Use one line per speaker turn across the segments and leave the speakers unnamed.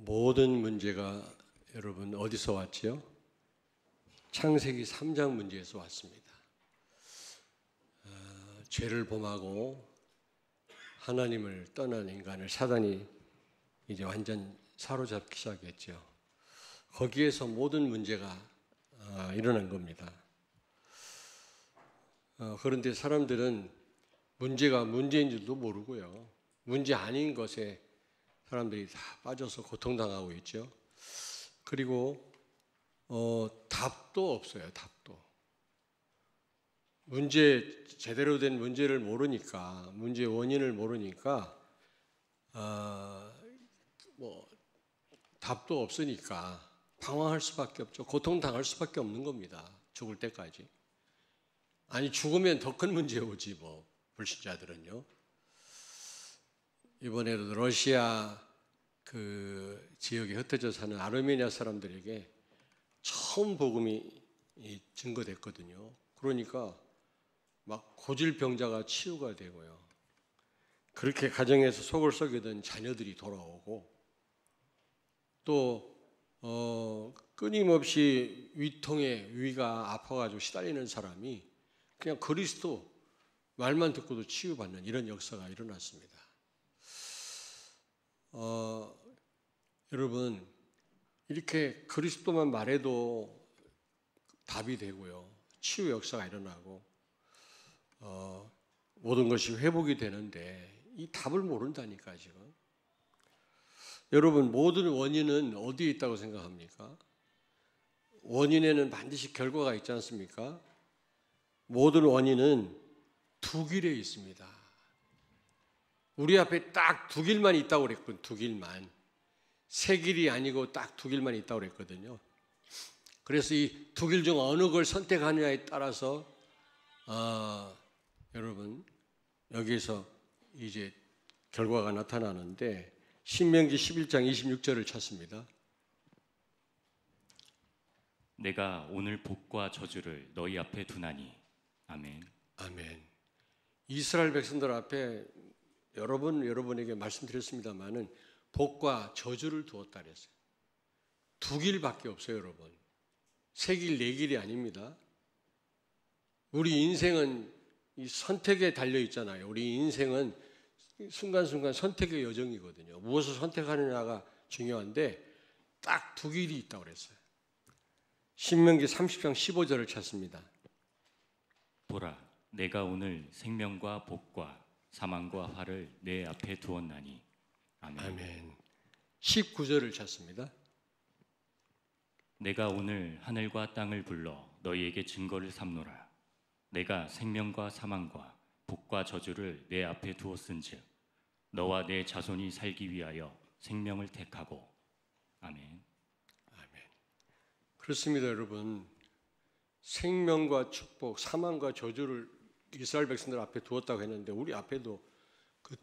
모든 문제가 여러분 어디서 왔지요? 창세기 3장 문제에서 왔습니다. 죄를 범하고 하나님을 떠난 인간을 사단이 이제 완전 사로잡기 시작했죠. 거기에서 모든 문제가 일어난 겁니다. 그런데 사람들은 문제가 문제인 줄도 모르고요. 문제 아닌 것에 사람들이 다 빠져서 고통당하고 있죠. 그리고 답도 없어요. 답도. 제대로 된 문제를 모르니까, 문제의 원인을 모르니까 답도 없으니까 방황할 수밖에 없죠. 고통당할 수밖에 없는 겁니다. 죽을 때까지. 아니 죽으면 더 큰 문제 오지 뭐 불신자들은요. 이번에도 러시아 그 지역에 흩어져 사는 아르메니아 사람들에게 처음 복음이 증거됐거든요. 그러니까 막 고질병자가 치유가 되고요. 그렇게 가정에서 속을 썩이던 자녀들이 돌아오고 또 끊임없이 위가 아파가지고 시달리는 사람이 그냥 그리스도 말만 듣고도 치유받는 이런 역사가 일어났습니다. 여러분 이렇게 그리스도만 말해도 답이 되고요. 치유 역사가 일어나고 모든 것이 회복이 되는데 이 답을 모른다니까 지금. 여러분 모든 원인은 어디에 있다고 생각합니까? 원인에는 반드시 결과가 있지 않습니까? 모든 원인은 두 길에 있습니다. 우리 앞에 딱 두 길만 있다고 그랬거든요. 두 길만. 세 길이 아니고 딱 두 길만 있다고 그랬거든요. 그래서 이 두 길 중 어느 걸 선택하느냐에 따라서 여러분 여기에서 이제 결과가 나타나는데 신명기 11장 26절을 찾습니다.
내가 오늘 복과 저주를 너희 앞에 두나니. 아멘.
아멘. 이스라엘 백성들 앞에 여러분에게 말씀드렸습니다만은 복과 저주를 두었다 그랬어요. 두 길밖에 없어요, 여러분. 세 길, 네 길이 아닙니다. 우리 인생은 이 선택에 달려 있잖아요. 우리 인생은 순간순간 선택의 여정이거든요. 무엇을 선택하느냐가 중요한데 딱 두 길이 있다고 그랬어요. 신명기 30장 15절을 찾습니다.
보라, 내가 오늘 생명과 복과 사망과 화를 내 앞에 두었나니. 아멘.
아멘. 19절을 찾습니다.
내가 오늘 하늘과 땅을 불러 너희에게 증거를 삼노라. 내가 생명과 사망과 복과 저주를 내 앞에 두었은즉 너와 내 자손이 살기 위하여 생명을 택하고. 아멘.
아멘. 그렇습니다, 여러분. 생명과 축복, 사망과 저주를 이스라엘 백성들 앞에 두었다고 했는데 우리 앞에도 그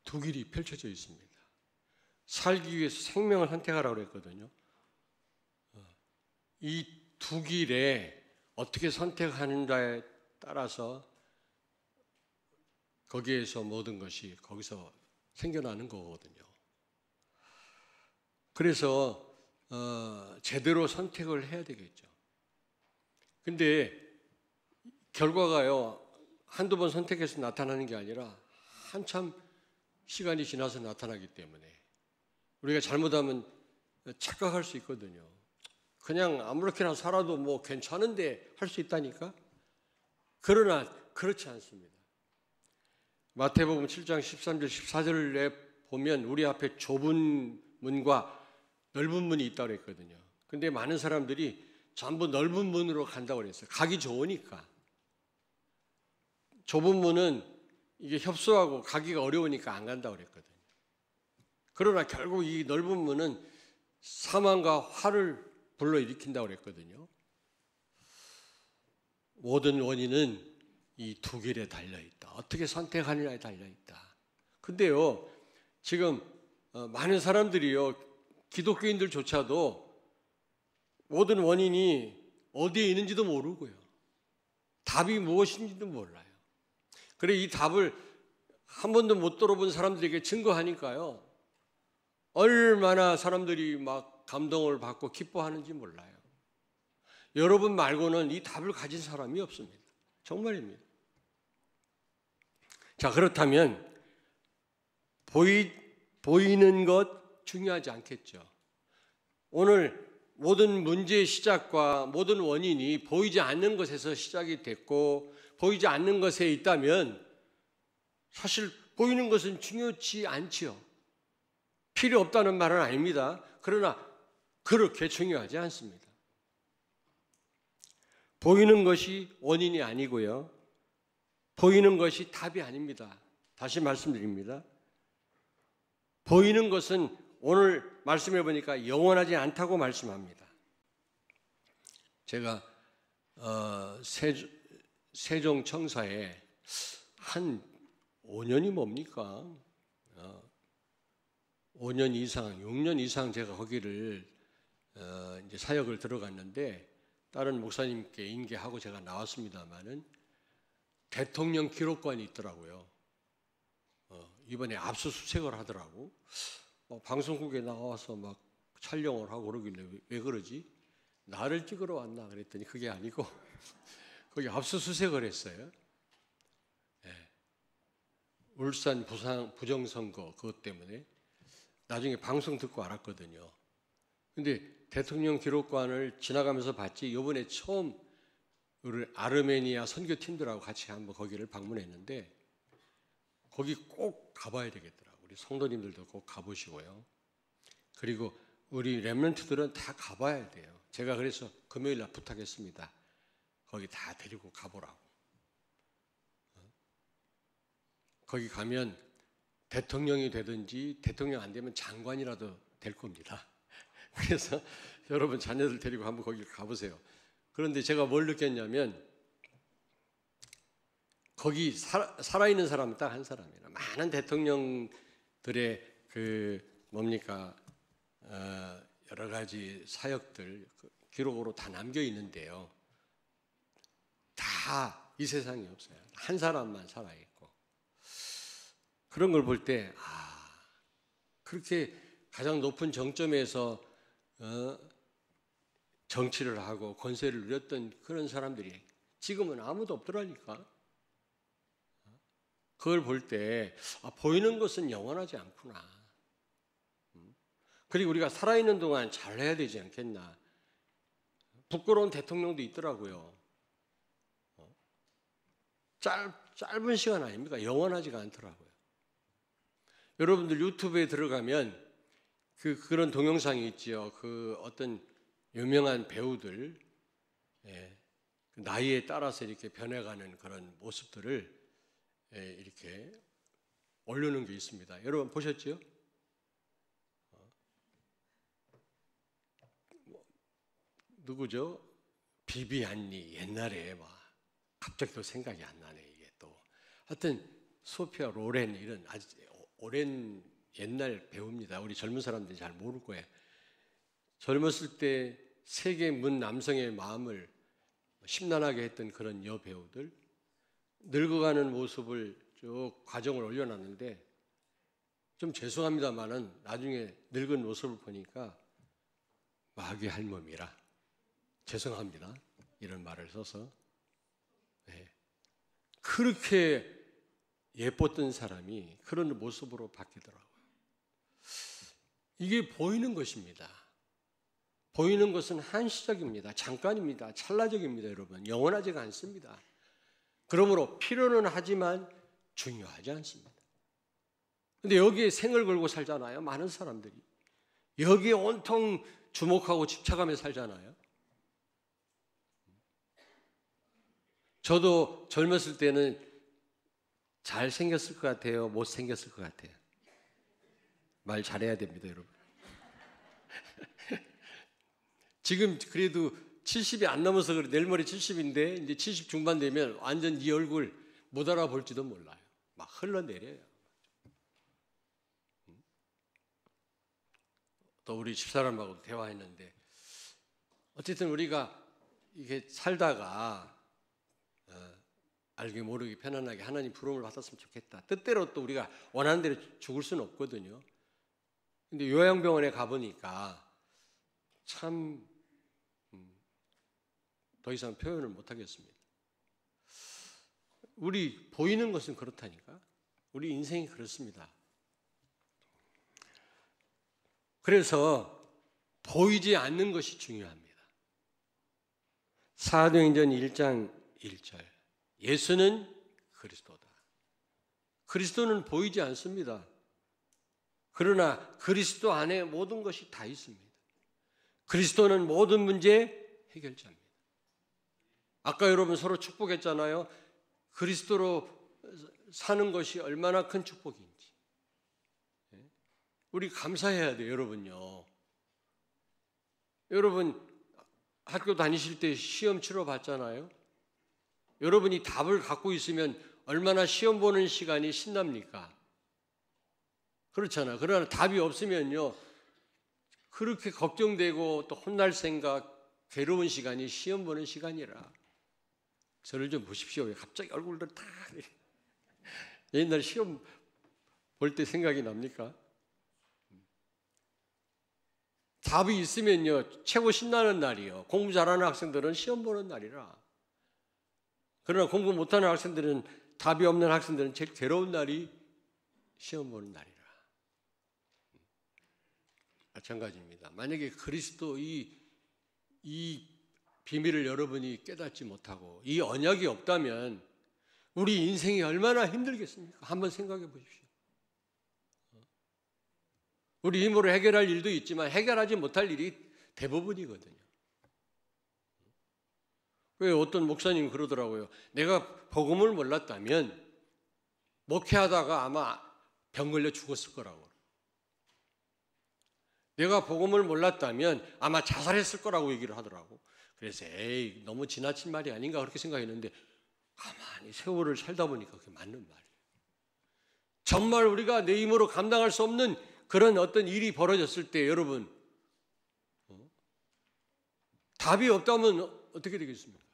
두 길이 펼쳐져 있습니다. 살기 위해서 생명을 선택하라고 그랬거든요. 이 두 길에 어떻게 선택하는가에 따라서 거기에서 모든 것이 거기서 생겨나는 거거든요. 그래서 제대로 선택을 해야 되겠죠. 근데 결과가요, 한두 번 선택해서 나타나는 게 아니라 한참 시간이 지나서 나타나기 때문에 우리가 잘못하면 착각할 수 있거든요. 그냥 아무렇게나 살아도 뭐 괜찮은데 할 수 있다니까? 그러나 그렇지 않습니다. 마태복음 7장 13절 14절에 보면 우리 앞에 좁은 문과 넓은 문이 있다고 했거든요. 근데 많은 사람들이 전부 넓은 문으로 간다고 그랬어요. 가기 좋으니까. 좁은 문은 이게 협소하고 가기가 어려우니까 안 간다고 그랬거든요. 그러나 결국 이 넓은 문은 사망과 화를 불러일으킨다고 그랬거든요. 모든 원인은 이 두 길에 달려있다. 어떻게 선택하느냐에 달려있다. 근데요, 지금 많은 사람들이요, 기독교인들조차도 모든 원인이 어디에 있는지도 모르고요. 답이 무엇인지도 몰라요. 그래 이 답을 한 번도 못 들어본 사람들에게 증거하니까요. 얼마나 사람들이 막 감동을 받고 기뻐하는지 몰라요. 여러분 말고는 이 답을 가진 사람이 없습니다. 정말입니다. 자, 그렇다면 보이는 것 중요하지 않겠죠. 오늘 모든 문제의 시작과 모든 원인이 보이지 않는 것에서 시작이 됐고 보이지 않는 것에 있다면 사실 보이는 것은 중요치 않지요. 필요 없다는 말은 아닙니다. 그러나 그렇게 중요하지 않습니다. 보이는 것이 원인이 아니고요. 보이는 것이 답이 아닙니다. 다시 말씀드립니다. 보이는 것은 오늘 말씀해 보니까 영원하지 않다고 말씀합니다. 제가 세종청사에 한 5년이 뭡니까? 5년 이상, 6년 이상 제가 거기를 이제 사역을 들어갔는데 다른 목사님께 인계하고 제가 나왔습니다만은 대통령 기록관이 있더라고요. 이번에 압수수색을 하더라고. 방송국에 나와서 막 촬영을 하고 그러길래 왜 그러지? 나를 찍으러 왔나 그랬더니 그게 아니고 거기 압수수색을 했어요. 네. 울산 부정선거 그것 때문에 나중에 방송 듣고 알았거든요. 근데 대통령 기록관을 지나가면서 봤지 이번에 처음 우리 아르메니아 선교팀들하고 같이 한번 거기를 방문했는데 거기 꼭 가봐야 되겠더라고요. 우리 성도님들도 꼭 가보시고요. 그리고 우리 렘넌트들은 다 가봐야 돼요. 제가 그래서 금요일 날 부탁했습니다. 거기 다 데리고 가보라고. 거기 가면 대통령이 되든지 대통령 안 되면 장관이라도 될 겁니다. 그래서 여러분 자녀들 데리고 한번 거기 가보세요. 그런데 제가 뭘 느꼈냐면 거기 살아있는 사람은 딱 한 사람이에요. 많은 대통령들의 여러 가지 사역들 기록으로 다 남겨 있는데요. 다 이 세상에 없어요. 한 사람만 살아있고 그런 걸 볼 때 그렇게 가장 높은 정점에서 정치를 하고 권세를 누렸던 그런 사람들이 지금은 아무도 없더라니까. 그걸 볼 때 보이는 것은 영원하지 않구나. 그리고 우리가 살아있는 동안 잘해야 되지 않겠나. 부끄러운 대통령도 있더라고요. 짧은 시간 아닙니까? 영원하지가 않더라고요. 여러분들 유튜브에 들어가면 그런 동영상이 있지요. 어떤 유명한 배우들 나이에 따라서 이렇게 변해가는 그런 모습들을 이렇게 올려놓은 게 있습니다. 여러분 보셨죠? 누구죠? 비비안니 옛날에 막 갑자기 또 생각이 안 나네 이게 또. 하여튼 소피아 로렌 이런 아주 오랜 옛날 배우입니다. 우리 젊은 사람들이 잘 모를 거예요. 젊었을 때 세계 문 남성의 마음을 심란하게 했던 그런 여배우들 늙어가는 모습을 쭉 과정을 올려놨는데 좀 죄송합니다만은 나중에 늙은 모습을 보니까 마귀 할멈이라 죄송합니다 이런 말을 써서 그렇게 예뻤던 사람이 그런 모습으로 바뀌더라고요. 이게 보이는 것입니다. 보이는 것은 한시적입니다. 잠깐입니다. 찰나적입니다. 여러분 영원하지가 않습니다. 그러므로 필요는 하지만 중요하지 않습니다. 그런데 여기에 생을 걸고 살잖아요. 많은 사람들이 여기에 온통 주목하고 집착하며 살잖아요. 저도 젊었을 때는 잘생겼을 것 같아요? 못생겼을 것 같아요? 말 잘해야 됩니다, 여러분. 지금 그래도 70이 안 넘어서 그래. 내일 모레 70인데 이제 70 중반 되면 완전 이 얼굴 못 알아볼지도 몰라요. 막 흘러내려요. 또 우리 집사람하고 대화했는데 어쨌든 우리가 이게 살다가 알게 모르게 편안하게 하나님 부름을 받았으면 좋겠다. 뜻대로 또 우리가 원하는 대로 죽을 수는 없거든요. 근데 요양병원에 가보니까 참 더 이상 표현을 못하겠습니다. 우리 보이는 것은 그렇다니까. 우리 인생이 그렇습니다. 그래서 보이지 않는 것이 중요합니다. 사도행전 1장 1절. 예수는 그리스도다. 그리스도는 보이지 않습니다. 그러나 그리스도 안에 모든 것이 다 있습니다. 그리스도는 모든 문제의 해결자입니다. 아까 여러분 서로 축복했잖아요. 그리스도로 사는 것이 얼마나 큰 축복인지. 우리 감사해야 돼요, 여러분요. 여러분 학교 다니실 때 시험 치러 봤잖아요. 여러분이 답을 갖고 있으면 얼마나 시험 보는 시간이 신납니까? 그렇잖아. 그러나 답이 없으면요, 그렇게 걱정되고 또 혼날 생각, 괴로운 시간이 시험 보는 시간이라. 저를 좀 보십시오. 왜 갑자기 얼굴들 다 옛날 시험 볼 때 생각이 납니까? 답이 있으면요 최고 신나는 날이요. 공부 잘하는 학생들은 시험 보는 날이라. 그러나 공부 못하는 학생들은, 답이 없는 학생들은 제일 괴로운 날이 시험 보는 날이라. 마찬가지입니다. 만약에 그리스도 이 비밀을 여러분이 깨닫지 못하고 이 언약이 없다면 우리 인생이 얼마나 힘들겠습니까? 한번 생각해 보십시오. 우리 힘으로 해결할 일도 있지만 해결하지 못할 일이 대부분이거든요. 왜 어떤 목사님 그러더라고요. 내가 복음을 몰랐다면 목회하다가 아마 병 걸려 죽었을 거라고. 내가 복음을 몰랐다면 아마 자살했을 거라고 얘기를 하더라고. 그래서 에이 너무 지나친 말이 아닌가 그렇게 생각했는데 가만히 세월을 살다 보니까 그게 맞는 말이에요. 정말 우리가 내 힘으로 감당할 수 없는 그런 어떤 일이 벌어졌을 때 여러분 답이 없다면 어떻게 되겠습니까?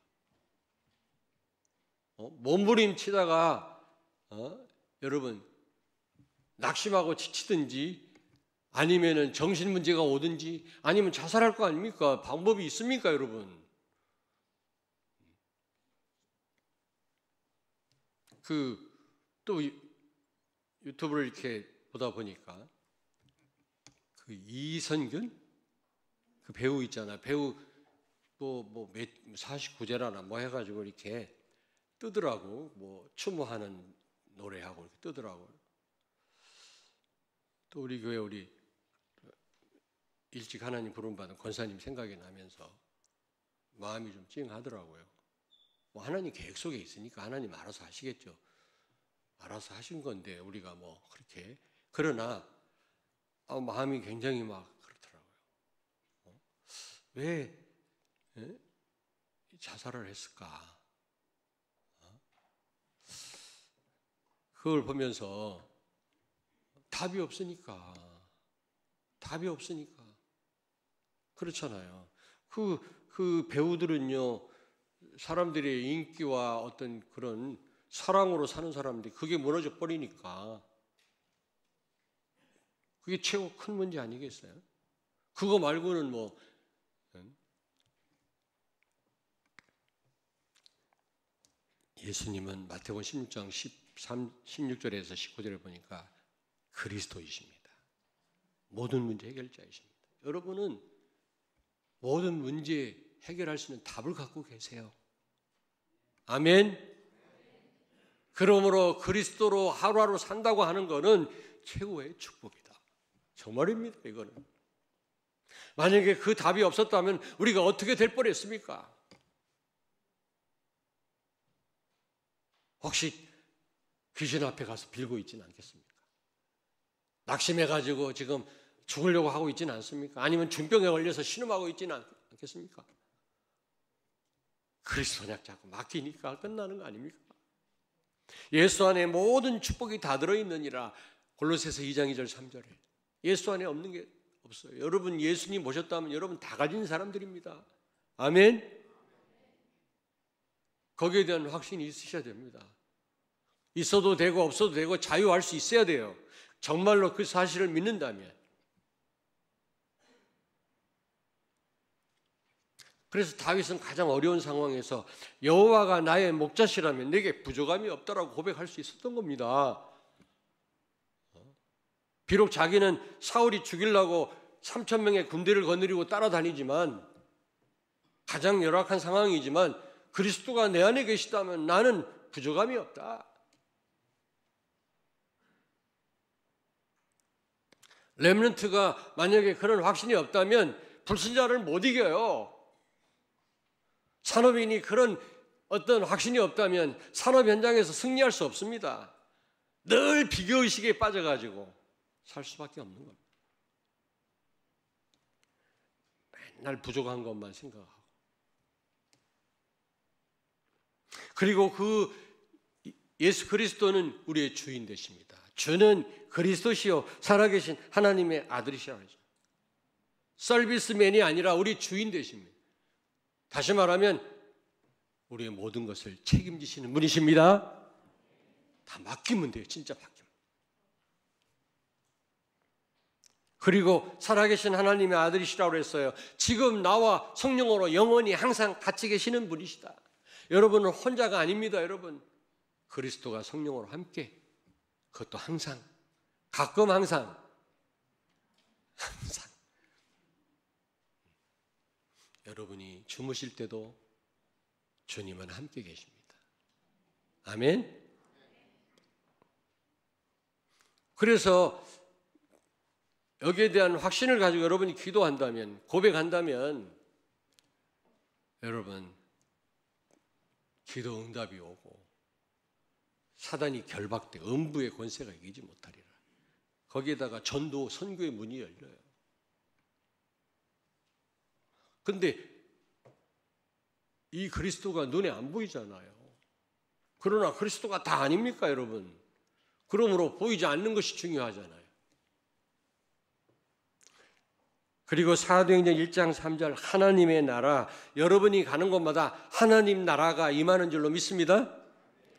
몸부림치다가 여러분 낙심하고 지치든지 아니면은 정신 문제가 오든지 아니면 자살할 거 아닙니까? 방법이 있습니까, 여러분? 또 유튜브를 이렇게 보다 보니까 그 이선균 그 배우 있잖아. 배우 뭐 49제라나 뭐 해가지고 이렇게 뜨더라고. 뭐 추모하는 노래하고 이렇게 뜨더라고. 또 우리 교회 우리 일찍 하나님 부름받은 권사님 생각이 나면서 마음이 좀 찡하더라고요. 뭐 하나님 계획 속에 있으니까 하나님 알아서 하시겠죠. 알아서 하신 건데 우리가 뭐 그렇게 그러나 마음이 굉장히 막 그렇더라고요. 왜 자살을 했을까? 그걸 보면서 답이 없으니까 그렇잖아요. 그 배우들은요 사람들의 인기와 어떤 그런 사랑으로 사는 사람들이 그게 무너져 버리니까 그게 최고 큰 문제 아니겠어요? 그거 말고는 뭐 예수님은 마태복음 16장 16절에서 19절에 보니까 그리스도이십니다. 모든 문제 해결자이십니다. 여러분은 모든 문제 해결할 수 있는 답을 갖고 계세요. 아멘. 그러므로 그리스도로 하루하루 산다고 하는 것은 최고의 축복이다. 정말입니다. 이거는. 만약에 그 답이 없었다면 우리가 어떻게 될 뻔했습니까? 혹시 귀신 앞에 가서 빌고 있지는 않겠습니까? 낙심해가지고 지금 죽으려고 하고 있지는 않습니까? 아니면 중병에 걸려서 신음하고 있지는 않겠습니까? 그리스도 언약 잡고 맡기니까 끝나는 거 아닙니까? 예수 안에 모든 축복이 다 들어있느니라. 골로새서 2장 2절 3절에 예수 안에 없는 게 없어요. 여러분 예수님 모셨다면 여러분 다 가진 사람들입니다. 아멘. 거기에 대한 확신이 있으셔야 됩니다. 있어도 되고 없어도 되고 자유할 수 있어야 돼요. 정말로 그 사실을 믿는다면. 그래서 다윗은 가장 어려운 상황에서 여호와가 나의 목자시라면 내게 부족함이 없다라고 고백할 수 있었던 겁니다. 비록 자기는 사울이 죽이려고 3,000명의 군대를 거느리고 따라다니지만, 가장 열악한 상황이지만 그리스도가 내 안에 계시다면 나는 부족함이 없다. 렘넌트가 만약에 그런 확신이 없다면 불신자를 못 이겨요. 산업인이 그런 어떤 확신이 없다면 산업 현장에서 승리할 수 없습니다. 늘 비교의식에 빠져가지고 살 수밖에 없는 겁니다. 맨날 부족한 것만 생각하고. 그리고 그 예수 그리스도는 우리의 주인 되십니다. 주는 그리스도시요 살아계신 하나님의 아들이시라 하죠. 서비스맨이 아니라 우리 주인 되십니다. 다시 말하면 우리의 모든 것을 책임지시는 분이십니다. 다 맡기면 돼요. 진짜 맡기면. 그리고 살아계신 하나님의 아들이시라고 했어요. 지금 나와 성령으로 영원히 항상 같이 계시는 분이시다. 여러분은 혼자가 아닙니다. 여러분, 그리스도가 성령으로 함께, 그것도 항상, 가끔 항상 여러분이 주무실 때도 주님은 함께 계십니다. 아멘. 그래서 여기에 대한 확신을 가지고 여러분이 기도한다면, 고백한다면, 여러분 기도 응답이 오고 사단이 결박돼 음부의 권세가 이기지 못하리라. 거기에다가 전도, 선교의 문이 열려요. 근데 이 그리스도가 눈에 안 보이잖아요. 그러나 그리스도가 다 아닙니까, 여러분? 그러므로 보이지 않는 것이 중요하잖아요. 그리고 사도행전 1장 3절 하나님의 나라, 여러분이 가는 곳마다 하나님 나라가 임하는 줄로 믿습니다.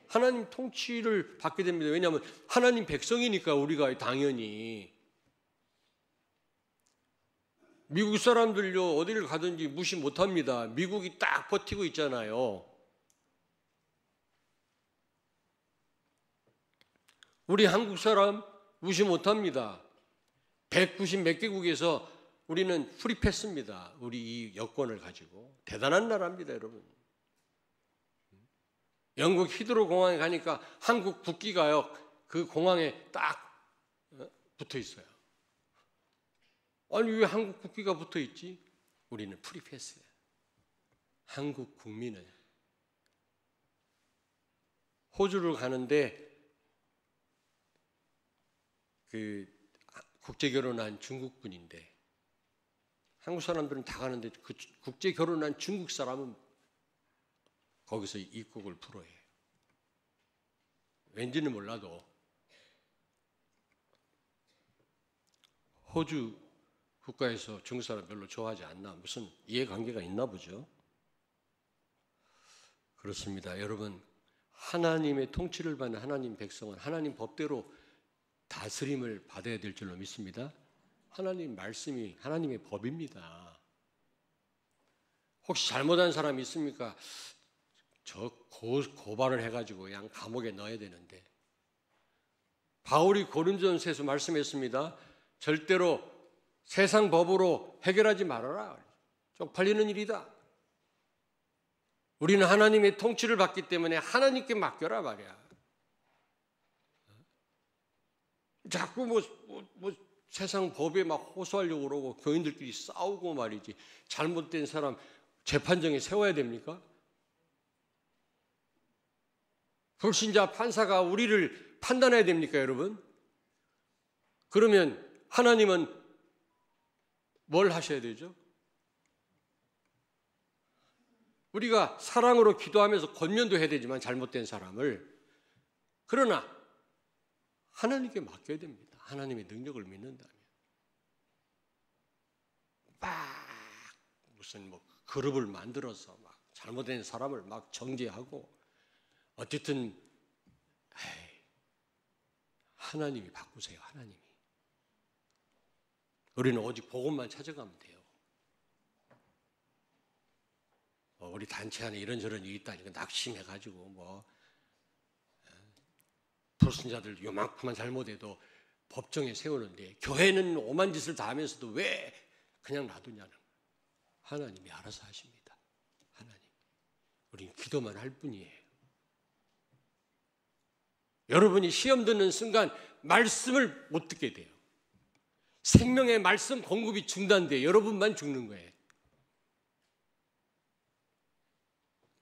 하나님 통치를 받게 됩니다. 왜냐하면 하나님 백성이니까 우리가 당연히. 미국 사람들요 어디를 가든지 무시 못합니다. 미국이 딱 버티고 있잖아요. 우리 한국 사람 무시 못합니다. 190 몇 개국에서 우리는 프리패스입니다. 우리 이 여권을 가지고. 대단한 나라입니다, 여러분. 영국 히드로 공항에 가니까 한국 국기가요 그 공항에 딱 붙어 있어요. 아니 왜 한국 국기가 붙어 있지? 우리는 프리패스예요. 한국 국민은. 호주를 가는데 그 국제 결혼한 중국 분인데, 한국 사람들은 다 가는데 그 국제 결혼한 중국 사람은 거기서 입국을 불허해요. 왠지는 몰라도 호주 국가에서 중국 사람 별로 좋아하지 않나, 무슨 이해관계가 있나 보죠. 그렇습니다. 여러분, 하나님의 통치를 받는 하나님 백성은 하나님 법대로 다스림을 받아야 될 줄로 믿습니다. 하나님 말씀이 하나님의 법입니다. 혹시 잘못한 사람이 있습니까? 저 고발을 해가지고 그냥 감옥에 넣어야 되는데, 바울이 고린도전서에서 말씀했습니다. 절대로 세상 법으로 해결하지 말아라. 쪽팔리는 일이다. 우리는 하나님의 통치를 받기 때문에 하나님께 맡겨라 말이야. 자꾸 뭐 세상 법에 막 호소하려고 그러고 교인들끼리 싸우고 말이지. 잘못된 사람 재판정에 세워야 됩니까? 불신자 판사가 우리를 판단해야 됩니까, 여러분? 그러면 하나님은 뭘 하셔야 되죠? 우리가 사랑으로 기도하면서 권면도 해야 되지만 잘못된 사람을, 그러나 하나님께 맡겨야 됩니다. 하나님의 능력을 믿는다면. 막 무슨 뭐 그룹을 만들어서 막 잘못된 사람을 막 정죄하고, 어쨌든 하나님이 바꾸세요. 하나님이. 우리는 오직 복음만 찾아가면 돼요. 우리 단체 안에 이런저런 일이 있다니까 낙심해가지고 불신자들 요만큼만 잘못해도 법정에 세우는데 교회는 오만 짓을 다 하면서도 왜 그냥 놔두냐는 거예요. 하나님이 알아서 하십니다. 하나님. 우리는 기도만 할 뿐이에요. 여러분이 시험 듣는 순간 말씀을 못 듣게 돼요. 생명의 말씀 공급이 중단돼 여러분만 죽는 거예요.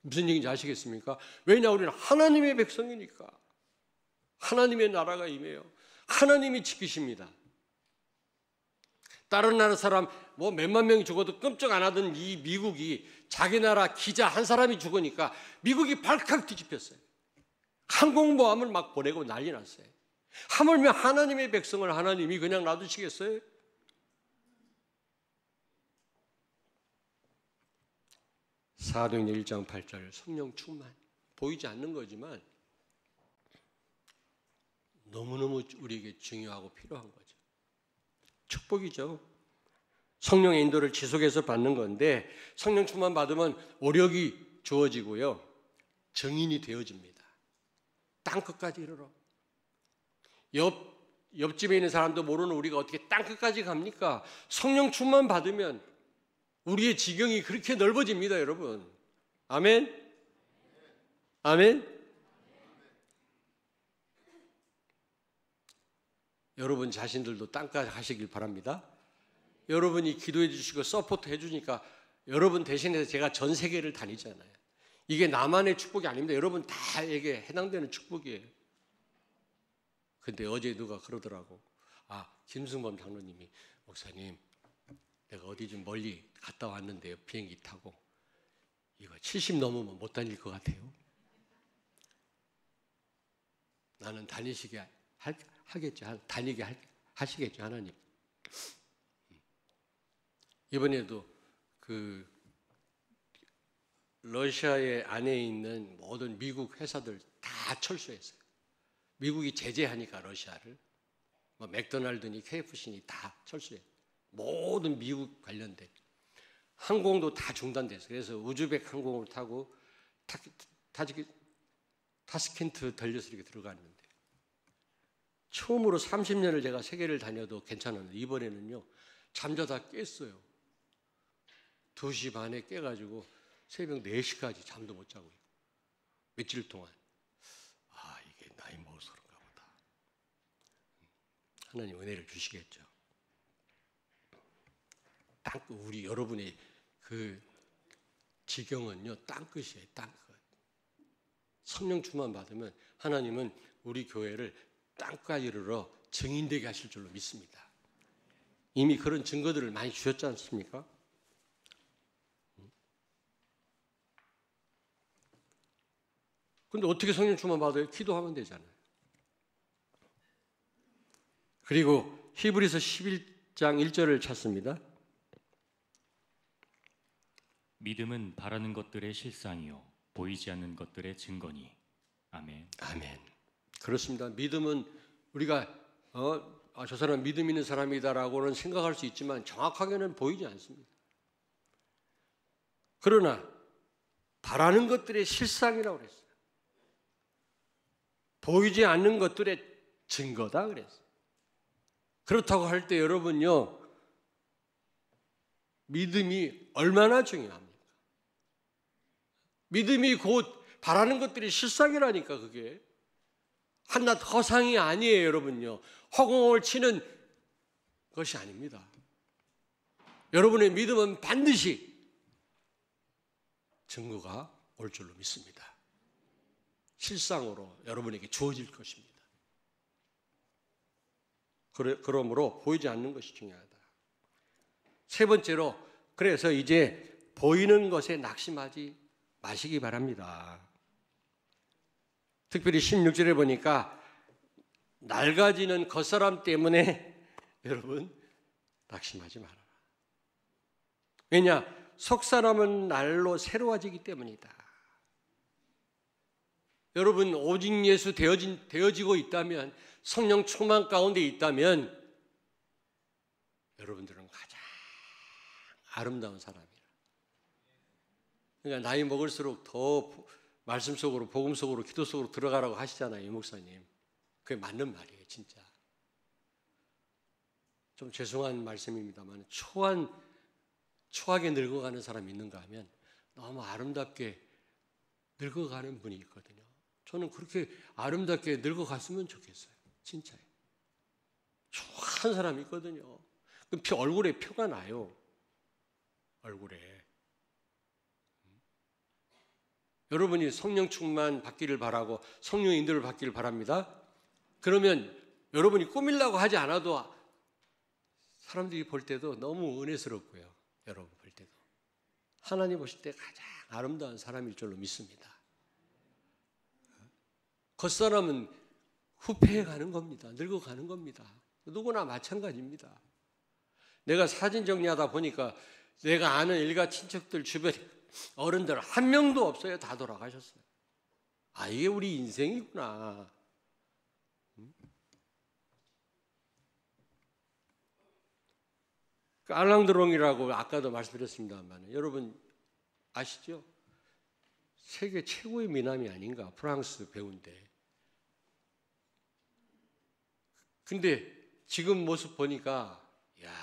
무슨 얘기인지 아시겠습니까? 왜냐 우리는 하나님의 백성이니까. 하나님의 나라가 임해요. 하나님이 지키십니다. 다른 나라 사람 몇만 명이 죽어도 끔찍 안 하던 이 미국이 자기 나라 기자 한 사람이 죽으니까 미국이 발칵 뒤집혔어요. 항공모함을 막 보내고 난리 났어요. 하물며 하나님의 백성을 하나님이 그냥 놔두시겠어요? 사도행전 1장 8절 성령 충만 보이지 않는 거지만 너무너무 우리에게 중요하고 필요한 거죠. 축복이죠. 성령의 인도를 지속해서 받는 건데 성령 충만 받으면 오력이 주어지고요. 증인이 되어집니다. 땅끝까지 이르러. 옆집에 있는 사람도 모르는 우리가 어떻게 땅끝까지 갑니까? 성령 충만 받으면 우리의 지경이 그렇게 넓어집니다, 여러분. 아멘? 아멘? 여러분 자신들도 땅까지 하시길 바랍니다. 여러분이 기도해 주시고 서포트 해 주니까 여러분 대신해서 제가 전 세계를 다니잖아요. 이게 나만의 축복이 아닙니다. 여러분 다에게 해당되는 축복이에요. 근데 어제 누가 그러더라고. 김승범 장로님이 목사님 내가 어디 좀 멀리 갔다 왔는데요. 비행기 타고 이거 70 넘으면 못 다닐 것 같아요. 나는 다니시게 하겠죠. 다니게 하시겠죠. 하나님. 이번에도 그 러시아의 안에 있는 모든 미국 회사들 다 철수했어요. 미국이 제재하니까 러시아를 맥도날드니 KFC니 다 철수해. 모든 미국 관련된 항공도 다 중단됐어요. 그래서 우즈벡 항공을 타고 타스켄트 들려서 이렇게 들어갔는데 처음으로 30년을 제가 세계를 다녀도 괜찮았는데 이번에는요 잠자다 깼어요. 2시 반에 깨가지고 새벽 4시까지 잠도 못 자고 있고 며칠 동안 이게 나이 먹어서 그런가 보다. 하나님 은혜를 주시겠죠. 땅끝 우리 여러분의 그 지경은요 땅끝이에요. 땅끝. 성령 충만 받으면 하나님은 우리 교회를 땅까지 이르러 증인되게 하실 줄로 믿습니다. 이미 그런 증거들을 많이 주셨지 않습니까? 근데 어떻게 성령 충만 받아요? 기도하면 되잖아요. 그리고 히브리서 11장 1절을 찾습니다.
믿음은 바라는 것들의 실상이요 보이지 않는 것들의 증거니. 아멘.
아멘. 그렇습니다. 믿음은 우리가 저 사람 믿음 있는 사람이다라고는 생각할 수 있지만 정확하게는 보이지 않습니다. 그러나 바라는 것들의 실상이라고 그랬어요. 보이지 않는 것들의 증거다 그랬어요. 그렇다고 할 때 여러분요 믿음이 얼마나 중요합니까? 믿음이 곧 바라는 것들이 실상이라니까. 그게 한낱 허상이 아니에요. 여러분요 허공을 치는 것이 아닙니다. 여러분의 믿음은 반드시 증거가 올 줄로 믿습니다. 실상으로 여러분에게 주어질 것입니다. 그러므로 보이지 않는 것이 중요하다. 세 번째로 그래서 이제 보이는 것에 낙심하지 마시기 바랍니다. 특별히 16절에 보니까 낡아지는 겉사람 때문에 여러분 낙심하지 말아라. 왜냐? 속사람은 날로 새로워지기 때문이다. 여러분 오직 예수 되어지고 있다면 성령 충만 가운데 있다면 여러분들은 가장 아름다운 사람이라. 그러니까 나이 먹을수록 더 말씀 속으로, 복음 속으로, 기도 속으로 들어가라고 하시잖아요, 이 목사님. 그게 맞는 말이에요, 진짜. 좀 죄송한 말씀입니다만 초하게 늙어가는 사람이 있는가 하면 너무 아름답게 늙어가는 분이 있거든요. 저는 그렇게 아름답게 늙어갔으면 좋겠어요. 진짜요. 초한 사람이 있거든요. 얼굴에 표가 나요. 얼굴에. 여러분이 성령 충만 받기를 바라고 성령 인도를 받기를 바랍니다. 그러면 여러분이 꾸밀라고 하지 않아도 사람들이 볼 때도 너무 은혜스럽고요. 여러분 볼 때도. 하나님 보실 때 가장 아름다운 사람일 줄로 믿습니다. 겉사람은 후패해가는 겁니다. 늙어가는 겁니다. 누구나 마찬가지입니다. 내가 사진 정리하다 보니까 내가 아는 일가 친척들 주변에 어른들 한 명도 없어요. 다 돌아가셨어요. 아, 이게 우리 인생이구나. 알랑드롱이라고 아까도 말씀드렸습니다만 여러분 아시죠? 세계 최고의 미남이 아닌가, 프랑스 배우인데. 근데 지금 모습 보니까 야,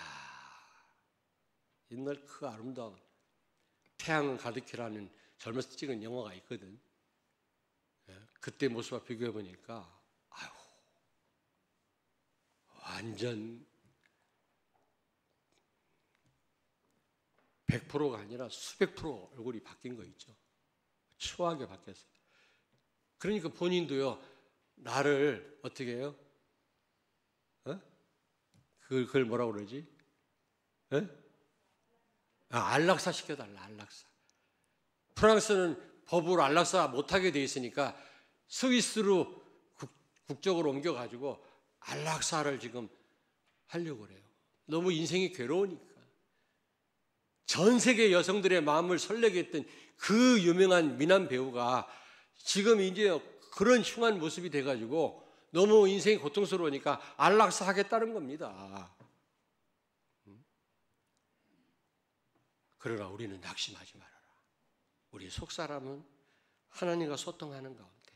옛날 그 아름다운 태양은 가득히라는 젊어서 찍은 영화가 있거든. 그때 모습과 비교해 보니까 아유, 완전 100%가 아니라 수백 프로 얼굴이 바뀐 거 있죠. 추하게 바뀌었어요. 그러니까 본인도요, 나를 어떻게 해요? 그걸 뭐라고 그러지? 안락사 시켜달라, 안락사. 프랑스는 법으로 안락사 못하게 돼 있으니까 스위스로 국적으로 옮겨가지고 안락사를 지금 하려고 그래요. 너무 인생이 괴로우니까. 전 세계 여성들의 마음을 설레게 했던 그 유명한 미남 배우가 지금 이제 그런 흉한 모습이 돼가지고 너무 인생이 고통스러우니까 안락사 하겠다는 겁니다. 그러나 우리는 낙심하지 말아라. 우리 속사람은 하나님과 소통하는 가운데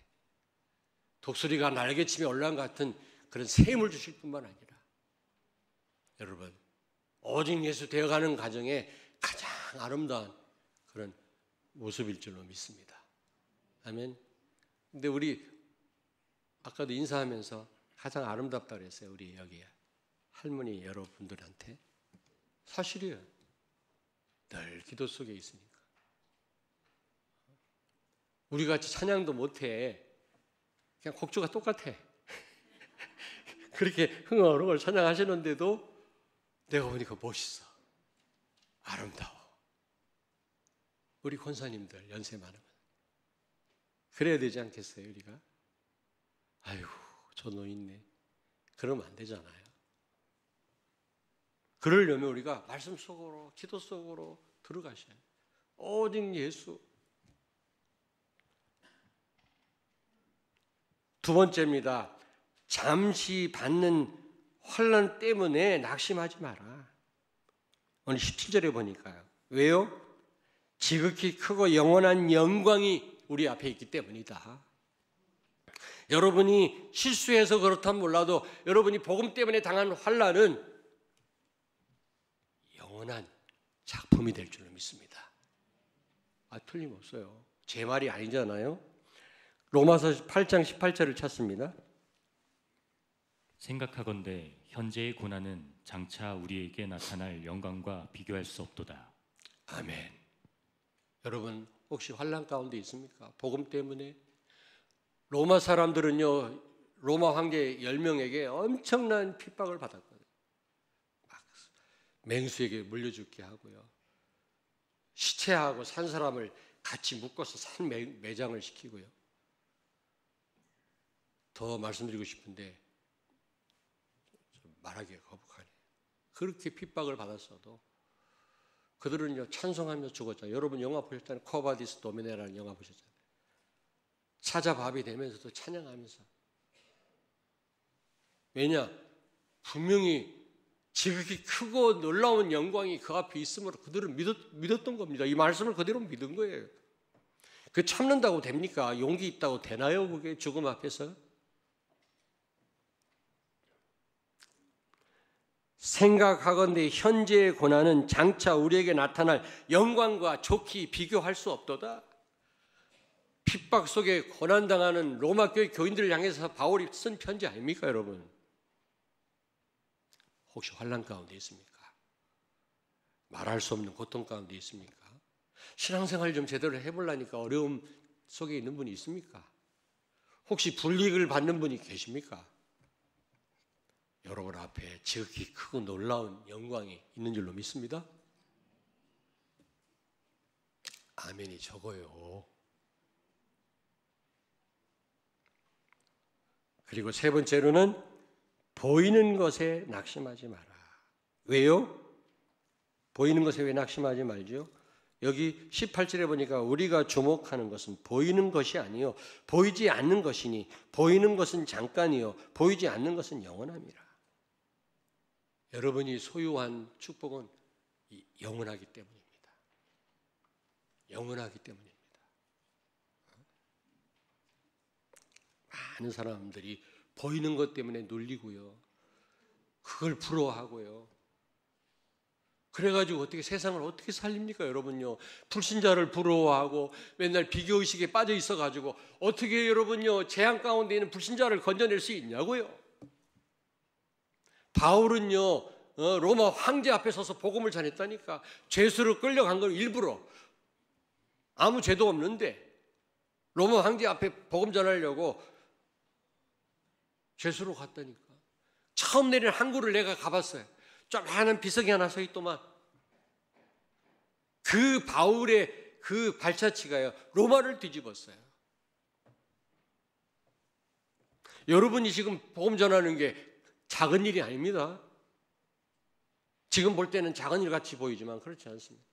독수리가 날개치며 올라간 같은 그런 샘을 주실 뿐만 아니라 여러분 오직 예수 되어가는 과정에 가장 아름다운 그런 모습일 줄로 믿습니다. 아멘. 근데 우리 아까도 인사하면서 가장 아름답다고 그랬어요. 우리 여기 할머니 여러분들한테. 사실이에요. 늘 기도 속에 있으니까. 우리 같이 찬양도 못해. 그냥 곡조가 똑같아. 그렇게 흥얼흥얼 찬양하시는데도 내가 보니까 멋있어. 아름다워. 우리 권사님들 연세 많으면 그래야 되지 않겠어요, 우리가? 아이고, 저 노인네. 그러면 안 되잖아요. 그러려면 우리가 말씀 속으로, 기도 속으로 들어가셔야 해요. 오직 예수. 두 번째입니다. 잠시 받는 환난 때문에 낙심하지 마라. 오늘 17절에 보니까요. 왜요? 지극히 크고 영원한 영광이 우리 앞에 있기 때문이다. 여러분이 실수해서 그렇다면 몰라도 여러분이 복음 때문에 당한 환난은 영원한 작품이 될 줄로 믿습니다. 틀림없어요. 제 말이 아니잖아요. 로마서 8장 18절을 찾습니다.
생각하건대 현재의 고난은 장차 우리에게 나타날 영광과 비교할 수 없도다.
아멘. 여러분 혹시 환난 가운데 있습니까? 복음 때문에. 로마 사람들은요, 로마 황제 10명에게 엄청난 핍박을 받았거든요. 막 맹수에게 물려죽게 하고요. 시체하고 산 사람을 같이 묶어서 산 매장을 시키고요. 더 말씀드리고 싶은데 말하기가 거북하네요. 그렇게 핍박을 받았어도 그들은요 찬송하며 죽었잖아요. 여러분 영화 보셨잖아요. 코바디스 도미네라는 영화 보셨잖아요. 사자밥이 되면서도 찬양하면서. 왜냐? 분명히 지극히 크고 놀라운 영광이 그 앞에 있음으로 그들은 믿었던 겁니다. 이 말씀을 그대로 믿은 거예요. 그 참는다고 됩니까? 용기 있다고 되나요? 그게 죽음 앞에서? 생각하건대 현재의 고난은 장차 우리에게 나타날 영광과 좋게 비교할 수 없도다. 핍박 속에 고난당하는 로마 교회 교인들을 향해서 바울이 쓴 편지 아닙니까, 여러분? 혹시 환난 가운데 있습니까? 말할 수 없는 고통 가운데 있습니까? 신앙생활 좀 제대로 해보려니까 어려움 속에 있는 분이 있습니까? 혹시 불이익을 받는 분이 계십니까? 여러분 앞에 지극히 크고 놀라운 영광이 있는 줄로 믿습니다. 아멘이 적어요. 그리고 세 번째로는 보이는 것에 낙심하지 마라. 왜요? 보이는 것에 왜 낙심하지 말죠? 여기 18절에 보니까 우리가 주목하는 것은 보이는 것이 아니요 보이지 않는 것이니 보이는 것은 잠깐이요 보이지 않는 것은 영원함이라. 여러분이 소유한 축복은 영원하기 때문입니다. 영원하기 때문입니다. 많은 사람들이 보이는 것 때문에 놀리고요. 그걸 부러워하고요. 그래가지고 어떻게 세상을 어떻게 살립니까, 여러분요? 불신자를 부러워하고 맨날 비교의식에 빠져 있어가지고 어떻게 여러분요 재앙 가운데 있는 불신자를 건져낼 수 있냐고요? 바울은요 로마 황제 앞에 서서 복음을 전했다니까. 죄수로 끌려간 걸 일부러 아무 죄도 없는데 로마 황제 앞에 복음 전하려고 죄수로 갔다니까. 처음 내린 항구를 내가 가봤어요. 조그마한 비석이 하나 서 있더만. 그 바울의 그 발자취가요 로마를 뒤집었어요. 여러분이 지금 복음 전하는 게 작은 일이 아닙니다. 지금 볼 때는 작은 일 같이 보이지만 그렇지 않습니다.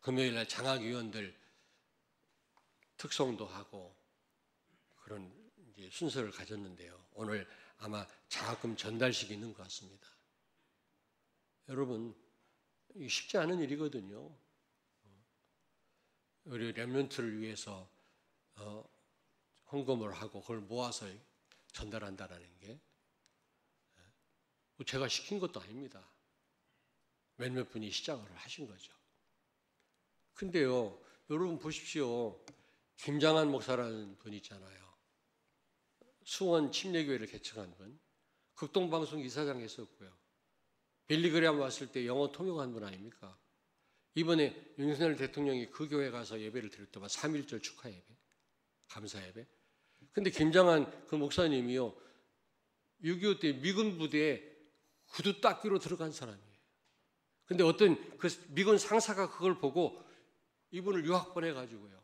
금요일날 장학위원들 특송도 하고 그런 이제 순서를 가졌는데요. 오늘 아마 장학금 전달식이 있는 것 같습니다. 여러분, 이게 쉽지 않은 일이거든요. 우리 렘넌트를 위해서 헌금을 하고 그걸 모아서 전달한다는 게 제가 시킨 것도 아닙니다. 몇몇 분이 시작을 하신 거죠. 근데요, 여러분 보십시오. 김장한 목사라는 분 있잖아요. 수원 침례교회를 개척한 분. 극동방송 이사장 했었고요. 빌리그레암 왔을 때 영어 통역한 분 아닙니까? 이번에 윤석열 대통령이 그 교회 가서 예배를 드릴 때만 3.1절 축하 예배, 감사 예배. 근데 김장한 그 목사님이요, 6.25 때 미군 부대에 구두 닦기로 들어간 사람이에요. 근데 어떤 그 미군 상사가 그걸 보고 이분을 유학 보내가지고요,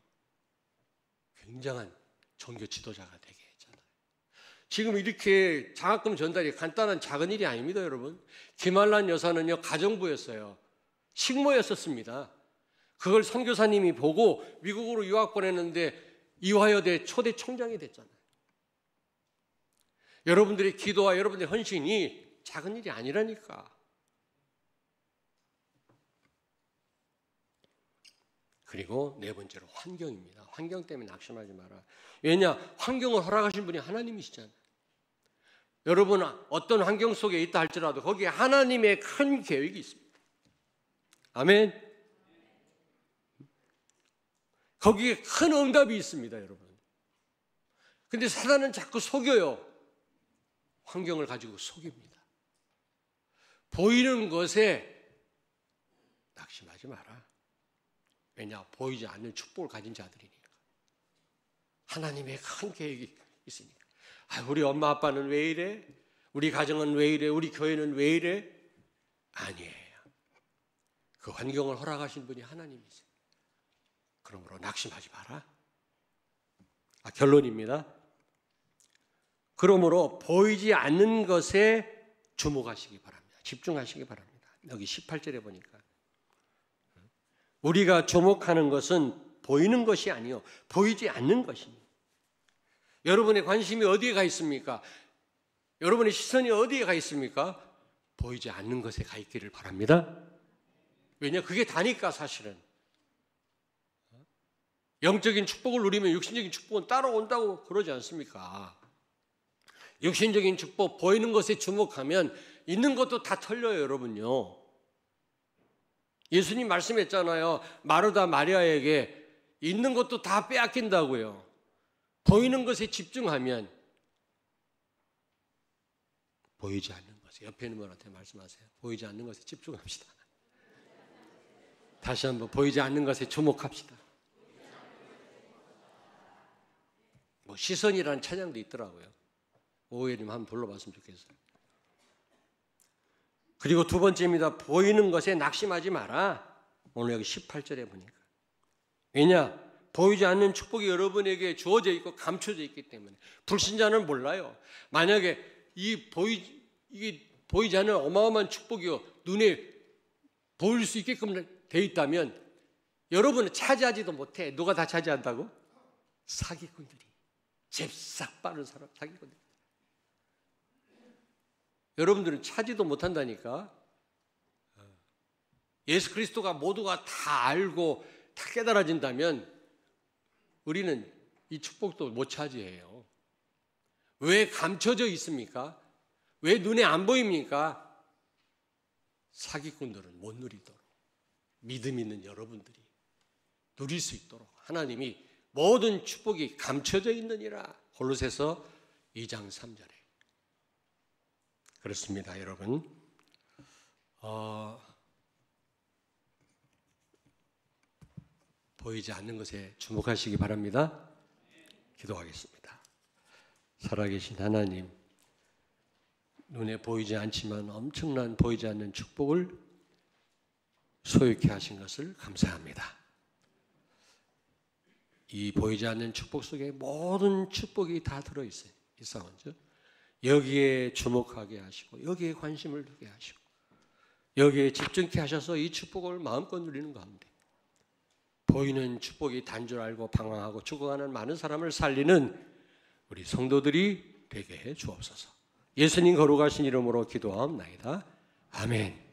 굉장한 종교 지도자가 되게 했잖아요. 지금 이렇게 장학금 전달이 간단한 작은 일이 아닙니다, 여러분. 김한란 여사는요, 가정부였어요. 식모였었습니다. 그걸 선교사님이 보고 미국으로 유학 보냈는데 이화여대 초대 총장이 됐잖아요. 여러분들의 기도와 여러분들의 헌신이 작은 일이 아니라니까. 그리고 네 번째로 환경입니다. 환경 때문에 낙심하지 마라. 왜냐? 환경을 허락하신 분이 하나님이시잖아요. 여러분 어떤 환경 속에 있다 할지라도 거기에 하나님의 큰 계획이 있습니다. 아멘. 거기에 큰 응답이 있습니다, 여러분. 근데 사단은 자꾸 속여요. 환경을 가지고 속입니다. 보이는 것에 낙심하지 마라. 왜냐? 보이지 않는 축복을 가진 자들이니까. 하나님의 큰 계획이 있으니까. 우리 엄마 아빠는 왜 이래? 우리 가정은 왜 이래? 우리 교회는 왜 이래? 아니에요. 그 환경을 허락하신 분이 하나님이세요. 그러므로 낙심하지 마라. 결론입니다. 그러므로 보이지 않는 것에 주목하시기 바랍니다. 집중하시기 바랍니다. 여기 18절에 보니까 우리가 주목하는 것은 보이는 것이 아니요 보이지 않는 것입니다. 여러분의 관심이 어디에 가 있습니까? 여러분의 시선이 어디에 가 있습니까? 보이지 않는 것에 가 있기를 바랍니다. 왜냐? 그게 다니까 사실은. 영적인 축복을 누리면 육신적인 축복은 따라온다고 그러지 않습니까? 육신적인 축복, 보이는 것에 주목하면 있는 것도 다 털려요, 여러분요. 예수님 말씀했잖아요. 마르다 마리아에게 있는 것도 다 빼앗긴다고요. 보이는 것에 집중하면 보이지 않는 것에, 옆에 있는 분한테 말씀하세요. 보이지 않는 것에 집중합시다. 다시 한번 보이지 않는 것에 주목합시다. 뭐 시선이라는 찬양도 있더라고요. 오해님 한번 불러봤으면 좋겠어요. 그리고 두 번째입니다. 보이는 것에 낙심하지 마라. 오늘 여기 18절에 보니까. 왜냐? 보이지 않는 축복이 여러분에게 주어져 있고 감춰져 있기 때문에. 불신자는 몰라요. 만약에 이게 보이지 않는 어마어마한 축복이요, 눈에 보일 수 있게끔 돼 있다면 여러분은 차지하지도 못해. 누가 다 차지한다고? 사기꾼들이. 잽싹 빠른 사람, 사기꾼들. 여러분들은 차지도 못한다니까. 예수 그리스도가 모두가 다 알고 다 깨달아진다면 우리는 이 축복도 못 차지해요. 왜 감춰져 있습니까? 왜 눈에 안 보입니까? 사기꾼들은 못 누리도록, 믿음 있는 여러분들이 누릴 수 있도록 하나님이 모든 축복이 감춰져 있느니라. 골로새서 2장 3절에. 그렇습니다, 여러분. 보이지 않는 것에 주목하시기 바랍니다. 기도하겠습니다. 살아계신 하나님, 눈에 보이지 않지만 엄청난 보이지 않는 축복을 소유케 하신 것을 감사합니다. 이 보이지 않는 축복 속에 모든 축복이 다 들어있어요. 이상하죠? 여기에 주목하게 하시고 여기에 관심을 두게 하시고 여기에 집중케 하셔서 이 축복을 마음껏 누리는 가운데 보이는 축복이 단 줄 알고 방황하고 죽어가는 많은 사람을 살리는 우리 성도들이 되게 해 주옵소서. 예수님 거룩하신 이름으로 기도하옵나이다. 아멘.